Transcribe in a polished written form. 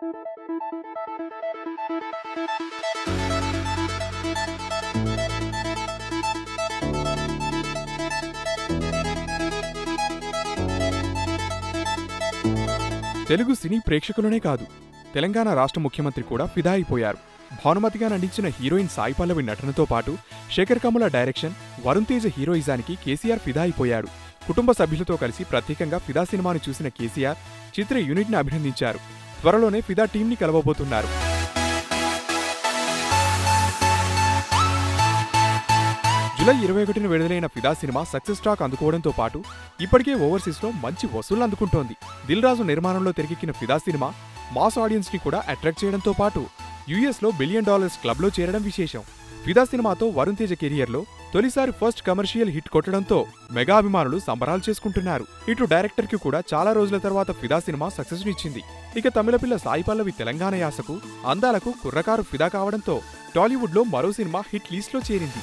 తెలుగు సినీ ప్రేక్షకులనే కాదు, తెలంగాణ రాష్ట్ర ముఖ్యమంత్రి కూడా ఫిదా అయిపోయారు. భానుమతిగా నటించిన హీరోయిన్ సాయి పల్లవి నటనతో పాటు శేఖర్ కమ్ముల డైరెక్షన్, వరుణ్ తేజ హీరోయిజానికి కేసీఆర్ ఫిదా అయిపోయాడు. కుటుంబ సభ్యులతో కలిసి ప్రత్యేకంగా ఫిదా సినిమాను చూసిన కేసీఆర్ చిత్ర యూనిట్ని అభినందించారు. త్వరలోనే ఫిదా టీంని కలవబోతున్నారు. జూలై 21న విడుదలైన ఫిదా సినిమా సక్సెస్ టాక్ అందుకోవడంతో పాటు ఇప్పటికే ఓవర్సీస్లో మంచి వసూళ్లు అందుకుంటోంది. దిల్ రాజు నిర్మాణంలో తెరకెక్కిన ఫిదా సినిమా మాస్ ఆడియన్స్ ని కూడా అట్రాక్ట్ చేయడంతో పాటు యుఎస్ లో $1 బిలియన్ క్లబ్ లో చేరడం విశేషం. ఫిదా సినిమాతో వరుణ్ తేజ కెరియర్ లో తొలిసారి ఫస్ట్ కమర్షియల్ హిట్ కొట్టడంతో మెగా అభిమానులు సంబరాలు చేసుకుంటున్నారు. ఇటు డైరెక్టర్ కి కూడా చాలా రోజుల తర్వాత ఫిదా సినిమా సక్సెస్ నిచ్చింది. ఇక తమిళ పిల్ల సాయి పల్లవి తెలంగాణ యాసకు అందాలకు కుర్రకారు ఫిదా కావడంతో టాలీవుడ్ లో మరో సినిమా హిట్ లిస్ట్ లో చేరింది.